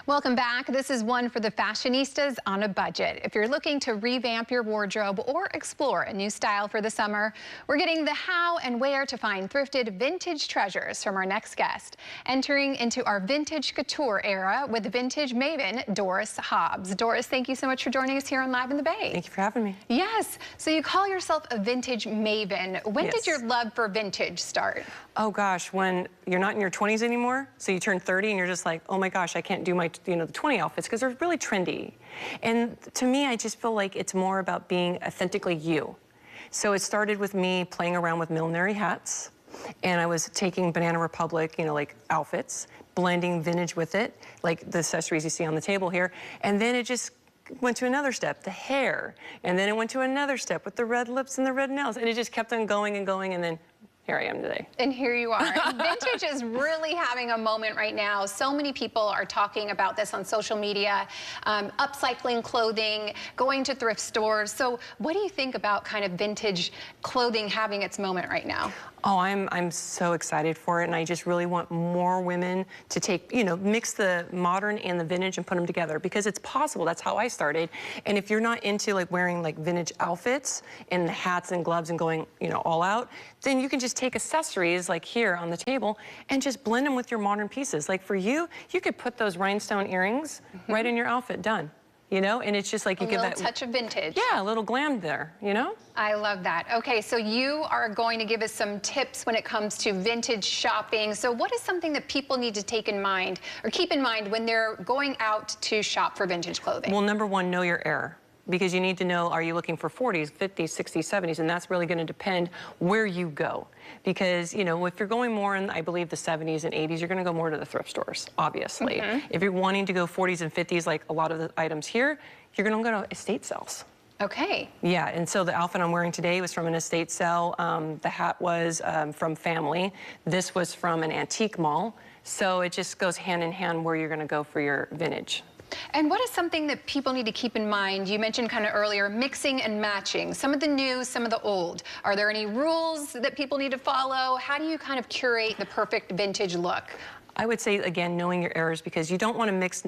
Welcome back. This is one for the fashionistas on a budget. If you're looking to revamp your wardrobe or explore a new style for the summer, we're getting the how and where to find thrifted vintage treasures from our next guest. Entering into our vintage couture era with vintage maven, Doris Hobbs. Doris, thank you so much for joining us here on Live in the Bay. Thank you for having me. Yes. So you call yourself a vintage maven. When did your love for vintage start? Oh gosh, when you're not in your 20s anymore, so you turn 30 and you're just like, oh my gosh, I can't do my, the 20 outfits because they're really trendy. And to me, I just feel like it's more about being authentically you. So it started with me playing around with millinery hats, and I was taking Banana Republic, like outfits, blending vintage with it, like the accessories you see on the table here, and then it just went to another step, the hair, and then it went to another step with the red lips and the red nails, and it just kept on going and going, and then here I am today. And here you are. Vintage is really having a moment right now. So many people are talking about this on social media, upcycling clothing, going to thrift stores. So what do you think about kind of vintage clothing having its moment right now? Oh, I'm so excited for it, and I just really want more women to take, mix the modern and the vintage and put them together, because it's possible. That's how I started. And if you're not into wearing vintage outfits and the hats and gloves and going, all out, then you can just take accessories like here on the table and just blend them with your modern pieces. Like for you, you could put those rhinestone earrings right in your outfit, done. And it's just like you give that touch of vintage. Yeah, a little glam there, I love that. Okay, so you are going to give us some tips when it comes to vintage shopping. So what is something that people need to take in mind or keep in mind when they're going out to shop for vintage clothing? Well, number one, know your era. Because you need to know, are you looking for 40s, 50s, 60s, 70s, and that's really going to depend where you go. Because, if you're going more in, I believe, the 70s and 80s, you're going to go more to the thrift stores, obviously. If you're wanting to go 40s and 50s, like a lot of the items here, you're going to go to estate sales. Okay. Yeah, and so the outfit I'm wearing today was from an estate sale. The hat was from family. This was from an antique mall. So it just goes hand in hand where you're going to go for your vintage. And what is something that people need to keep in mind? You mentioned kind of earlier, mixing and matching. Some of the new, some of the old. Are there any rules that people need to follow? How do you kind of curate the perfect vintage look? I would say, again, knowing your eras, because you don't want to mix,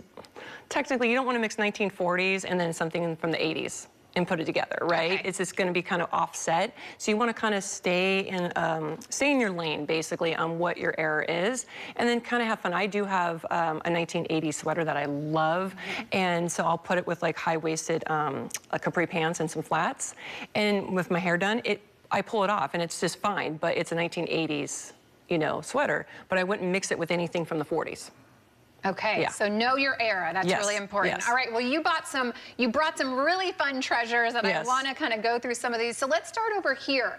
technically, you don't want to mix 1940s and then something from the 80s and put it together, right? Okay. It's just going to be kind of offset. So you want to kind of stay in your lane, basically, on what your era is, and then kind of have fun. I do have a 1980s sweater that I love, and so I'll put it with high-waisted capri pants and some flats, and with my hair done, I pull it off, and it's just fine, but it's a 1980s, sweater, but I wouldn't mix it with anything from the 40s. Okay, yeah. So know your era. That's really important. Yes. All right, well, you brought some really fun treasures, and I want to kind of go through some of these. So let's start over here.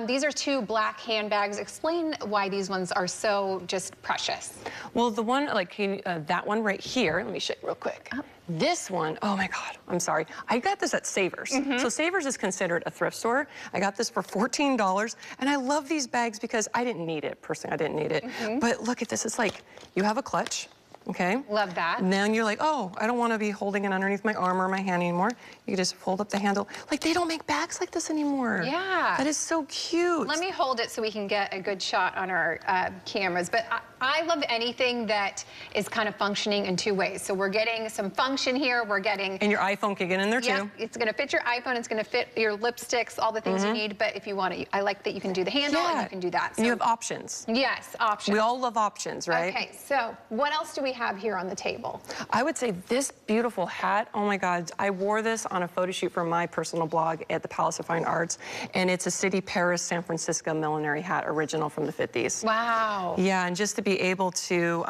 These are two black handbags. Explain why these ones are so just precious. Well, the one, that one right here, let me show you real quick. This one, oh my God, I'm sorry. I got this at Savers. So Savers is considered a thrift store. I got this for $14, and I love these bags because I didn't need it. Personally, I didn't need it. But look at this. It's like you have a clutch. Okay. Love that. And then you're like, oh, I don't want to be holding it underneath my arm or my hand anymore. You can just fold up the handle. They don't make bags like this anymore. Yeah. That is so cute. Let me hold it so we can get a good shot on our cameras. But I love anything that is kind of functioning in two ways. So we're getting some function here. We're getting... And your iPhone can get in there too. Yeah, it's going to fit your iPhone. It's going to fit your lipsticks, all the things you need. But if you want to, I like that you can do the handle and you can do that. So, and you have options. Yes, options. We all love options, right? Okay, so what else do we have here on the table? I would say this beautiful hat, oh my God, I wore this on a photo shoot for my personal blog at the Palace of Fine Arts, and it's a City Paris San Francisco millinery hat, original from the 50s. Wow. Yeah, and just to be able to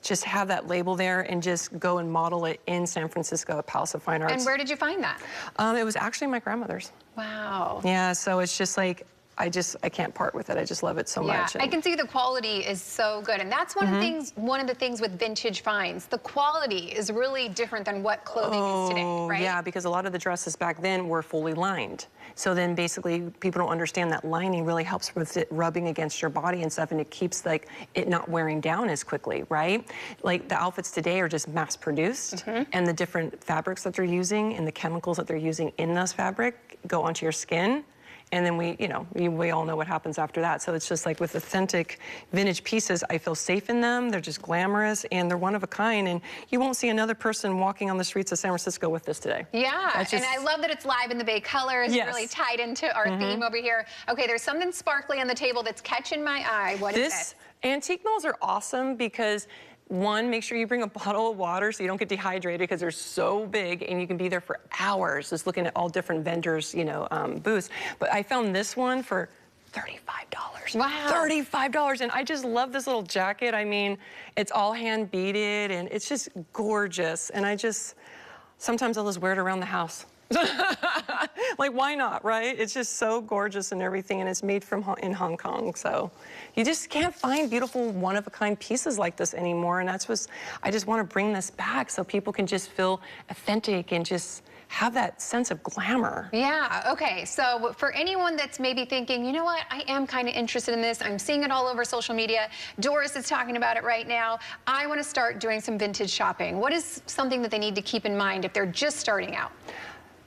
just have that label there and just go and model it in San Francisco at Palace of Fine Arts. And where did you find that? It was actually my grandmother's. Wow. Yeah, so it's just I can't part with it. I just love it so much. Yeah, I can see the quality is so good. And that's one of the things with vintage finds. The quality is really different than what clothing is today, right? Yeah, because a lot of the dresses back then were fully lined. So then basically people don't understand that lining really helps with it rubbing against your body and stuff, and it keeps it not wearing down as quickly, right? The outfits today are just mass produced, and the different fabrics that they're using and the chemicals that they're using in those fabric go onto your skin. And then we all know what happens after that. So it's just like with authentic vintage pieces, I feel safe in them. They're just glamorous and they're one of a kind. And you won't see another person walking on the streets of San Francisco with this today. Yeah, and I love that it's live in the Bay colors, yes. really tied into our theme over here. Okay, there's something sparkly on the table that's catching my eye. What is this? Antique malls are awesome because one, make sure you bring a bottle of water so you don't get dehydrated because they're so big and you can be there for hours just looking at all different vendors, booths. But I found this one for $35. Wow. $35. And I just love this little jacket. I mean, it's all hand beaded and it's just gorgeous. And sometimes I'll just wear it around the house. Like, why not, right? It's just so gorgeous and everything, and it's made in Hong Kong. So you just can't find beautiful, one-of-a-kind pieces like this anymore, and I just want to bring this back so people can just feel authentic and just have that sense of glamour. Yeah, okay, so for anyone that's maybe thinking, you know what, I am kind of interested in this, I'm seeing it all over social media, Doris is talking about it right now, I want to start doing some vintage shopping. What is something that they need to keep in mind if they're just starting out?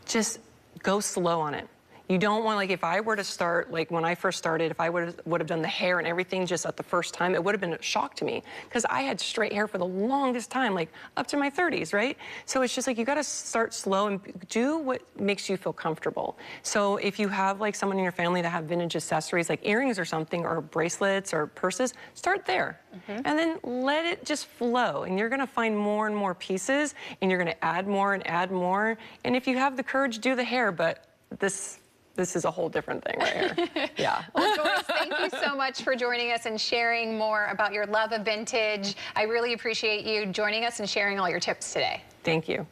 Just go slow on it. You don't want, like, if I were to start, like when I first started, if I would have done the hair and everything just at the first time, it would have been a shock to me because I had straight hair for the longest time, like up to my 30s, right? So it's just like you got to start slow and do what makes you feel comfortable. So if you have like someone in your family that have vintage accessories, like earrings or something, or bracelets or purses, start there. And then let it just flow, and you're going to find more and more pieces, and you're going to add more and add more. And if you have the courage, do the hair, but this is a whole different thing right here. Yeah. Well, Doris, thank you so much for joining us and sharing more about your love of vintage. I really appreciate you joining us and sharing all your tips today. Thank you.